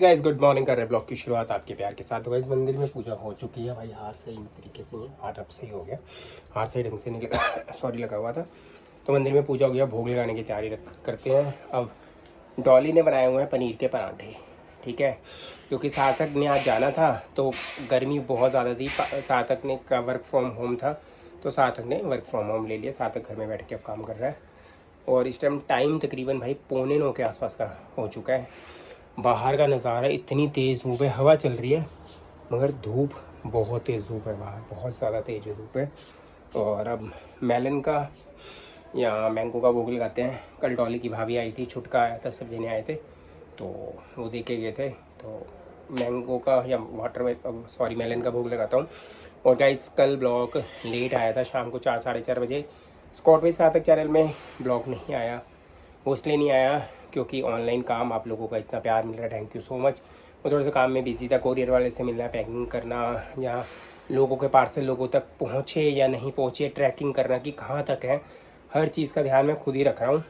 Guys good morning कर रहे हैं ब्लॉग की शुरुआत आपके प्यार के साथ। तो इस मंदिर में पूजा हो चुकी है भाई, हाथ सही तरीके से नहीं, हाथ अब सही हो गया, हाथ सही ढंग से नहीं लगा सॉरी लगा हुआ था। तो मंदिर में पूजा हो गया, भोग लगाने की तैयारी करते हैं। अब डॉली ने बनाए हुए हैं पनीर के पराठे, ठीक है, क्योंकि सार्थक ने आज जाना था तो गर्मी बहुत ज़्यादा थी। सार्थक ने का वर्क फ्रॉम होम था तो सार्थक ने वर्क फ्रॉम होम ले लिया। सार्थक घर में बैठ के अब काम कर रहा है और इस टाइम तकरीबन भाई 8:45 के आसपास का हो चुका है। बाहर का नज़ारा, इतनी तेज़ धूप है, हवा चल रही है मगर धूप बहुत तेज़ धूप है बाहर, बहुत ज़्यादा तेज़ धूप है। और अब मेलन का या मैंगो का भोग लगाते हैं। कल डॉली की भाभी आई थी, छुटका आया था, सब जने आए थे तो वो दे के गए थे। तो मैंगो का या वाटर में सॉरी मेलन का भोग लगाता हूँ। और गाइस कल ब्लॉग लेट आया था, शाम को 4 साढ़े 4 बजे। स्कॉटवे सार्थक चैनल में ब्लॉग नहीं आया, वो इसलिए नहीं आया क्योंकि ऑनलाइन काम, आप लोगों का इतना प्यार मिल रहा है, थैंक यू सो मच। वो थोड़ा सा काम में बिजी था, कोरियर वाले से मिलना, पैकिंग करना, या लोगों के पार्सल लोगों तक पहुँचे या नहीं पहुँचे, ट्रैकिंग करना कि कहाँ तक है, हर चीज़ का ध्यान मैं खुद ही रख रहा हूँ,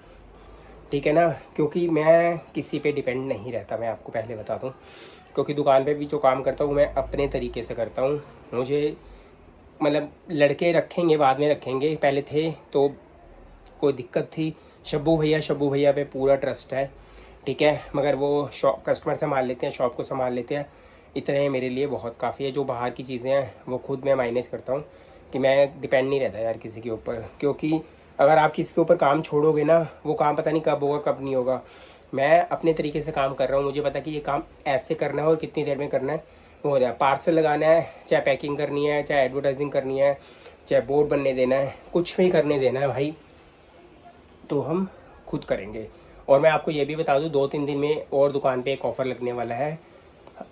ठीक है ना। क्योंकि मैं किसी पे डिपेंड नहीं रहता, मैं आपको पहले बता दूँ। क्योंकि दुकान पे भी जो काम करता हूँ मैं अपने तरीके से करता हूँ। मुझे मतलब लड़के रखेंगे बाद में रखेंगे, पहले थे तो कोई दिक्कत थी। शब्बू भैया पे पूरा ट्रस्ट है, ठीक है, मगर वो शॉप कस्टमर संभाल लेते हैं, शॉप को संभाल लेते हैं, इतने मेरे लिए बहुत काफ़ी है। जो बाहर की चीज़ें हैं वो खुद मैं मैनेज करता हूँ कि मैं डिपेंड नहीं रहता यार किसी के ऊपर। क्योंकि अगर आप किसी के ऊपर काम छोड़ोगे ना, वो काम पता नहीं कब होगा कब नहीं होगा। मैं अपने तरीके से काम कर रहा हूँ, मुझे पता कि ये काम ऐसे करना है और कितनी देर में करना है, वो हो जाए। पार्सल लगाना है, चाहे पैकिंग करनी है, चाहे एडवर्टाइजिंग करनी है, चाहे बोर्ड बनने देना है, कुछ भी करने देना है भाई, तो हम खुद करेंगे। और मैं आपको ये भी बता दूँ 2-3 दिन में और दुकान पे एक ऑफ़र लगने वाला है।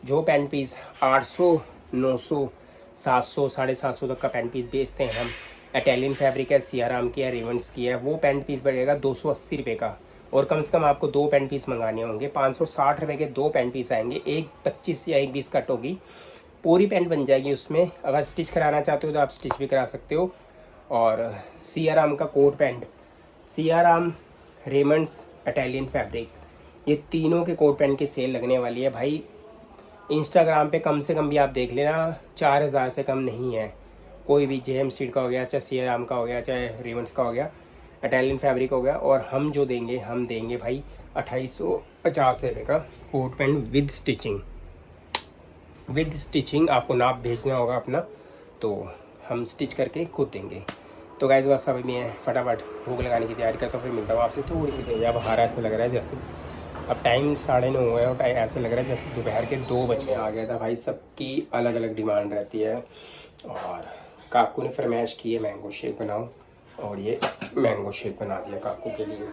जो पेन पीस 800, 900, 700, 750 तक का पेन पीस बेचते हैं हम, इटालियन फैब्रिक है, सियाराम की है, रेवंड्स की है, वो पेन पीस पड़ेगा 280 रुपये का। और कम से कम आपको 2 पेन पीस मंगाने होंगे, 560 रुपये के 2 पेन पीस आएंगे, एक 25 या एक 20 कट होगी, पूरी पेंट बन जाएगी उसमें। अगर स्टिच कराना चाहते हो तो आप स्टिच भी करा सकते हो। और सियाराम का coat pant, Siyaram, Raymonds, Italian fabric, ये तीनों के कोट पैंट की सेल लगने वाली है भाई। इंस्टाग्राम पे कम से कम भी आप देख लेना 4000 से कम नहीं है। कोई भी जेएम स्ट्रीट का हो गया, चाहे सियाराम का हो गया, चाहे रेमंड्स का हो गया, इटालियन फैब्रिक हो गया। और हम जो देंगे, हम देंगे भाई 2850 रुपये का coat pant with stitching. With stitching आपको नाप भेजना होगा अपना, तो हम स्टिच करके खुद देंगे। तो गाइस बस अभी मैं फटाफट भोग लगाने की तैयारी करता हूँ, फिर मिलता हूँ आपसे थोड़ी सी देर। अब हारा ऐसा लग रहा है जैसे अब टाइम 9:30 हुए हैं और ऐसे लग रहा है जैसे दोपहर के 2 बजे आ गया था भाई। सबकी अलग अलग डिमांड रहती है। और काकू ने फरमाइश की है मैंगो शेक बनाओ, और ये मैंगो शेक बना दिया काकू के लिए,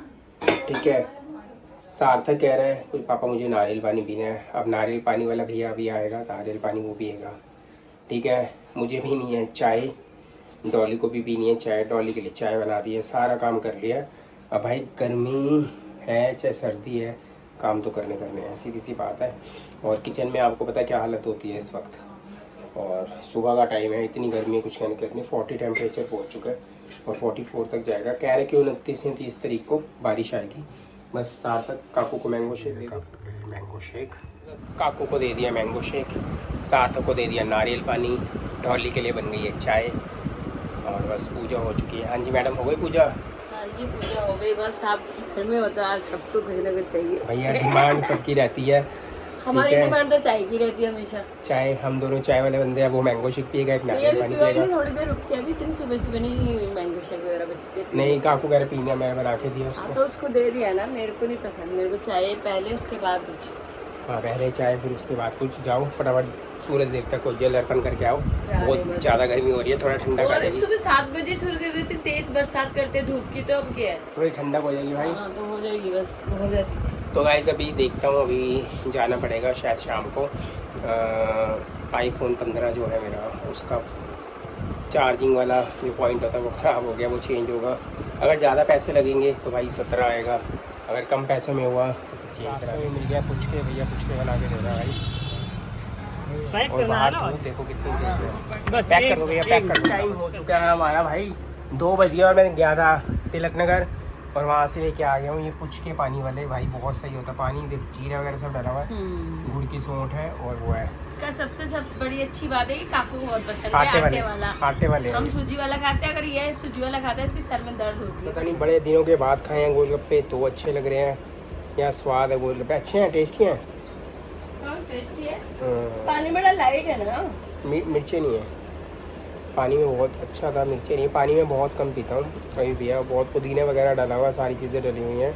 ठीक है। सार्थक कह रहा है कोई पापा मुझे नारियल पानी पीना है। अब नारियल पानी वाला भैया अभी आएगा, नारियल पानी वो पिएगा, ठीक है। मुझे भी नहीं है चाय, डॉली को भी पीनी है चाय, डॉली के लिए चाय बना दी है, सारा काम कर लिया। अब भाई गर्मी है चाहे सर्दी है, काम तो करने हैं, सीधी सी बात है। और किचन में आपको पता है क्या हालत होती है इस वक्त, और सुबह का टाइम है, इतनी गर्मी है कुछ कहने की इतनी। 40 टेम्परेचर पहुँच चुका है और 44 तक जाएगा। कह रहे कि 29 या 30 तारीख को बारिश आएगी। बस सार्थक काकू को मैंगो शेक दे दिया, मैंगो शेक बस काकू को दे दिया मैंगो शेक, सार्थक को दे दिया नारियल पानी, डॉली के लिए बन गई है चाय, और बस पूजा हो चुकी है। हाँ जी मैडम, हो गई पूजा? हाँ जी पूजा हो गई। बस आप घर में बता, आज सबको कुछ ना कुछ चाहिए भैया डिमांड सबकी रहती है, हमारी डिमांड तो चाय की रहती है हमेशा। चाय, हम दोनों चाय वाले बंदे हैं, वो मैंगो शेक पिएगा, एक नारियल पानी पिएगा। थोड़ी देर रुक के, अभी इतनी सुबह सुबह नहीं मैंगो शेक वगैरह बच्चे नहीं, काकू कह रहे पीना, मैं बना के दिया उसको। तो उसको दे दिया ना, मेरे को नहीं पसंद, मेरे को चाय पहले उसके बाद कुछ। हाँ पहले चाय फिर उसके बाद कुछ। जाओ फटाफट सूरज देवता को जल अर्पण करके आओ, बहुत ज़्यादा गर्मी हो रही है, थोड़ा ठंडा कर देगी। सुबह 7 बजे सूरज देवता तेज बरसात करते धूप की, तो अब क्या है, थोड़ी ठंडक हो जाएगी भाई। हाँ तो हो जाएगी, बस हो जाती। तो गाइस अभी देखता हूँ, अभी जाना पड़ेगा शायद शाम को। iPhone 15 जो है मेरा, उसका चार्जिंग वाला जो पॉइंट होता है वो ख़राब हो गया, वो चेंज होगा। अगर ज़्यादा पैसे लगेंगे तो भाई 17 आएगा, अगर कम पैसों में हुआ तो फिर चेंज करा। मिल गया पूछ के, भैया पूछ के बना के दे रहा है भाई। और बाहर धूप देखो कितनी तेज है। बस पैक कर दो भैया, पैक कर दो। टाइम हो चुका है हमारा भाई, 2 बज गया और मैं गया था तिलक नगर, और वहाँ से लेके आ गया हूँ ये पुच के पानी वाले, भाई बहुत सही होता है पानी। देख जीरा वगैरह सब डाला हुआ है, गुड़ की सोंठ है और वो है का सबसे बड़ी अच्छी बात है कि काकू को बहुत पसंद है आटे वाले। हम सूजी वाला खाते हैं, अगर ये सूजी वाला खाता है इसके सर में दर्द होती है। पता नहीं बड़े दिनों के बाद खाए हैं गोलगप्पे तो अच्छे लग रहे हैं। यहाँ स्वाद है गोलगप्पे अच्छे हैं, टेस्टी हैं। हाँ टेस्टी है, पानी बड़ा लाइट है ना, मिर्चे नहीं है पानी में, बहुत अच्छा था। मिर्चे नहीं, पानी में बहुत कम पीता हूँ कभी भैया, बहुत पुदीना वगैरह डाला हुआ, सारी चीज़ें डली हुई हैं।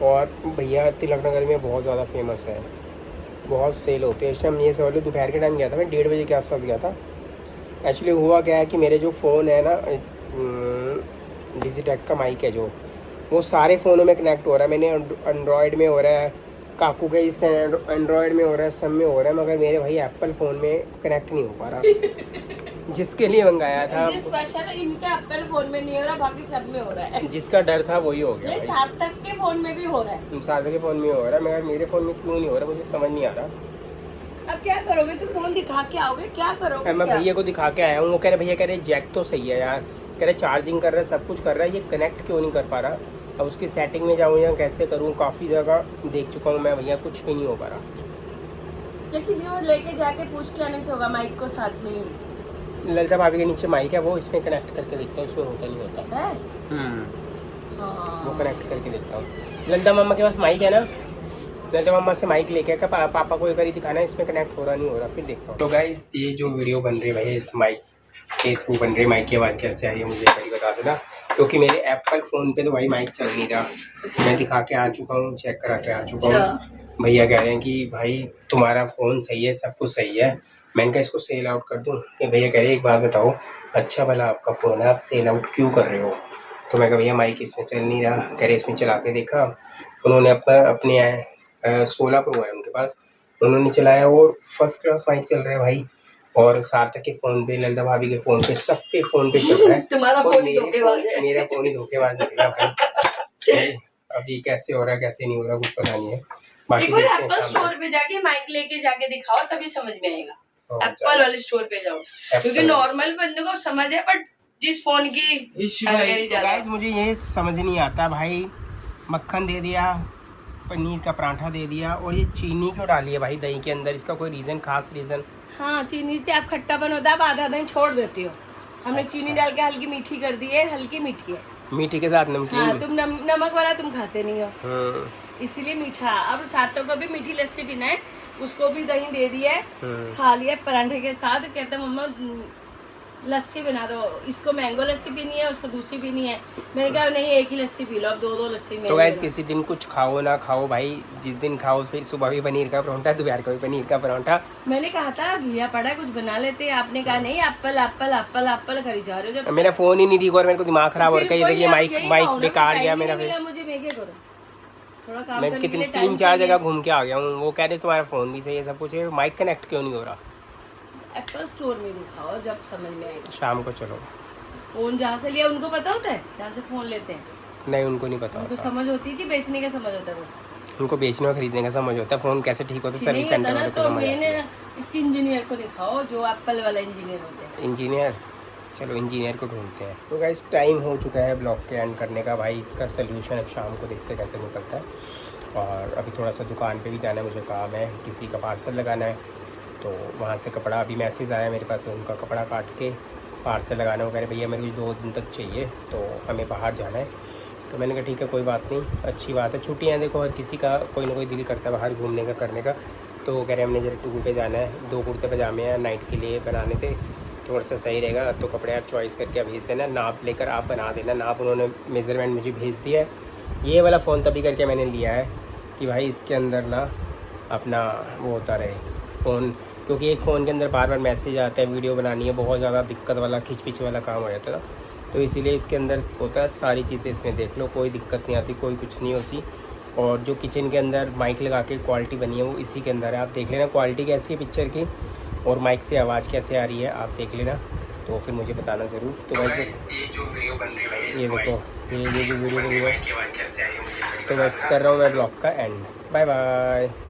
और भैया तिलक नगर में बहुत ज़्यादा फेमस है, बहुत सेल होते हैं इस टाइम। ये समझ लो दोपहर के टाइम गया था मैं, 1:30 बजे के आसपास गया था। एक्चुअली हुआ क्या है कि मेरे जो फ़ोन है ना डिजिटेक का माइक है जो, वो सारे फ़ोनों में कनेक्ट हो रहा है। मैंने एंड्रॉयड में हो रहा है, काकू के इस एंड्रॉयड में हो रहा है, सब में हो रहा है, मगर मेरे भाई एप्पल फ़ोन में कनेक्ट नहीं हो पा रहा। जिसके लिए मंगाया था, जिस वर्षा का इनका एप्पल फोन में नहीं हो रहा, बाकी सब में हो रहा है। जिसका डर था वही हो गया। सार्थक के फोन में भी हो रहा है, सार्थक के फ़ोन में हो रहा है, मगर मेरे फ़ोन में क्यों नहीं हो रहा मुझे समझ नहीं आ रहा। अब क्या करोगे, तुम फोन दिखा के आओगे, क्या करोगे? मैं भैया को दिखा के आया हूँ, वो कह रहे भैया कह रहे जैक तो सही है यार, कह रहे चार्जिंग कर रहा है, सब कुछ कर रहा है, ये कनेक्ट क्यों नहीं कर पा रहा। अब उसकी सेटिंग में जाऊँ या कैसे करूँ, काफ़ी जगह देख चुका हूँ मैं भैया, कुछ भी नहीं हो पा रहा। या किसी को लेके जाके पूछ के आने से होगा, माइक को साथ में ही। ललिता भाभी के नीचे माइक है, वो इसमें कनेक्ट करके देखता हूँ, उसमें होता नहीं होता है। हाँ वो कनेक्ट करके देखता हूँ। ललिता मम्मा के पास माइक है ना, ललिता मम्मा से माइक लेके पापा को एक बार दिखाना है, इसमें कनेक्ट हो रहा नहीं हो रहा, फिर देखता हूँ। तो गाइस ये जो वीडियो बन रही है भाई इस माइक के थ्रू बन रही है, माइक की आवाज़ कैसे आ रही है मुझे भाई बता देना, क्योंकि मेरे एप्पल फ़ोन पे तो भाई माइक चल नहीं रहा। मैं दिखा के आ चुका हूँ, चेक करा के आ चुका हूँ। भैया कह रहे हैं कि भाई तुम्हारा फ़ोन सही है, सब कुछ सही है। मैंने कहा इसको सेल आउट कर दूँ, कि भैया कह रहे एक बात बताओ, अच्छा भला आपका फ़ोन है, आप सेल आउट क्यों कर रहे हो। तो मैं कहा भैया माइक इसमें चल नहीं रहा। कह रहे इसमें चला के देखा, उन्होंने अपने 16 प्रो है उनके पास, उन्होंने चलाया और फर्स्ट क्लास माइक चल रहा है भाई। और सार्थक के फ़ोन पे, ललिता भाभी के फ़ोन पे, सबके फ़ोन पे चल रहा है। तुम्हारा फोन ही धोखेबाज है। मेरा फ़ोन ही धोखेबाज निकला भाई। अभी कैसे हो रहा है कैसे नहीं हो रहा कुछ पता नहीं है। बाकी एप्पल स्टोर पे जाके माइक लेके जाके दिखाओ, तभी समझ में आएगा। एप्पल वाले स्टोर पे जाओ, क्योंकि नॉर्मल बंदे को समझ है, बट जिस फोन की गाइस मुझे ये समझ नहीं आता भाई, मक्खन दे दिया, पनीर का पराठा दे दिया, और ये चीनी क्यों डाली है भाई दही के अंदर, इसका कोई रीज़न, खास रीज़न? हाँ चीनी से आप खट्टापन होता है, आप आधा दिन छोड़ देती हो। हमने चीनी डाल के हल्की मीठी कर दी है, हल्की मीठी है, मीठी के साथ नमकीन। हाँ, तुम नमक वाला तुम खाते नहीं हो, इसीलिए मीठा। अब सातों को भी मीठी लस्सी पीना है, उसको भी दही दे दिया है, खा लिया पराठे के साथ। कहते मम्मा लस्सी बना दो, इसको मैंगो लस्सी पीनी है, उसको दूसरी पीनी है। मैंने कहा नहीं एक ही लस्सी पी लो, अब दो लस्सी में। तो गाइस किसी दिन कुछ खाओ ना खाओ भाई, जिस दिन खाओ, फिर सुबह भी पनीर का पराठा, दोपहर को भी पनीर का पराठा। मैंने कहा था घिया पड़ा कुछ बना लेते हैं, आपने कहा नहीं, एप्पल एप्पल एप्पल एप्पल करी जा रहे हो। जब मेरा फोन ही नहीं ठीक और मेरे को दिमाग खराब हो रहा है, ये माइक बेकार गया मेरा। फिर मुझे भेजे करो थोड़ा काम मैं कितनी 3-4 जगह घूम के आ गया हूँ, वो कह रहे तुम्हारा फोन भी सही है, सब कुछ है, माइक कनेक्ट क्यों नहीं हो रहा। एप्पल स्टोर में दिखाओ, जब समझ में आएगा। शाम को चलो। फोन जहाँ से लिया उनको पता होता है, जहाँ से फोन लेते हैं? नहीं उनको नहीं पता उनको होता। समझ होती है कि बेचने का समझ होता है बस। उनको बेचने और खरीदने का समझ होता है, फोन कैसे ठीक होता है सर्विस सेंटर वाले को तो समझ आता है। इसके इंजीनियर को दिखाओ, जो एप्पल वाला इंजीनियर होते हैं। इंजीनियर, चलो इंजीनियर को ढूंढते हैं। तो गाइस टाइम हो चुका है ब्लॉग के एंड करने का भाई, इसका सलूशन अब शाम को देखते हैं कैसे निकलता है। और अभी थोड़ा सा दुकान पे भी जाना है, मुझे काम है, किसी का पार्सल लगाना है, तो वहाँ से कपड़ा, अभी मैसेज आया मेरे पास, उनका कपड़ा काट के पार्सल लगाना वगैरह। भैया मेरे को 2 दिन तक चाहिए, तो हमें बाहर जाना है। तो मैंने कहा ठीक है कोई बात नहीं, अच्छी बात है, छुट्टियाँ देखो हर किसी का कोई ना कोई दिल करता है बाहर घूमने का, करने का। तो वो कह रहे हमने जरा टूर पे जाना है, 2 कुर्ते पजामे हैं नाइट के लिए बनाने थे, थोड़ा सा सही रहेगा। तो कपड़े आप चॉइस करके भेज देना, नाप लेकर आप बना देना। नाप उन्होंने मेज़रमेंट मुझे भेज दिया है। ये वाला फ़ोन तभी करके मैंने लिया है कि भाई इसके अंदर ना अपना वो होता रहे फ़ोन, क्योंकि एक फ़ोन के अंदर बार बार मैसेज आता है, वीडियो बनानी है, बहुत ज़्यादा दिक्कत वाला खिंच वाला काम हो जाता था। तो इसीलिए इसके अंदर होता है, सारी चीज़ें इसमें देख लो, कोई दिक्कत नहीं आती, कोई कुछ नहीं होती। और जो किचन के अंदर माइक लगा के क्वालिटी बनी है वो इसी के अंदर है, आप देख लेना क्वालिटी कैसी है पिक्चर की, और माइक से आवाज़ कैसे आ रही है आप देख लेना, तो फिर मुझे बताना ज़रूर। तो बस ये जो वीडियो बन रही है, ये देखो ये जो वीडियो बन रही है, तो बस कर रहा हूँ मैं ब्लॉग का एंड। Bye bye.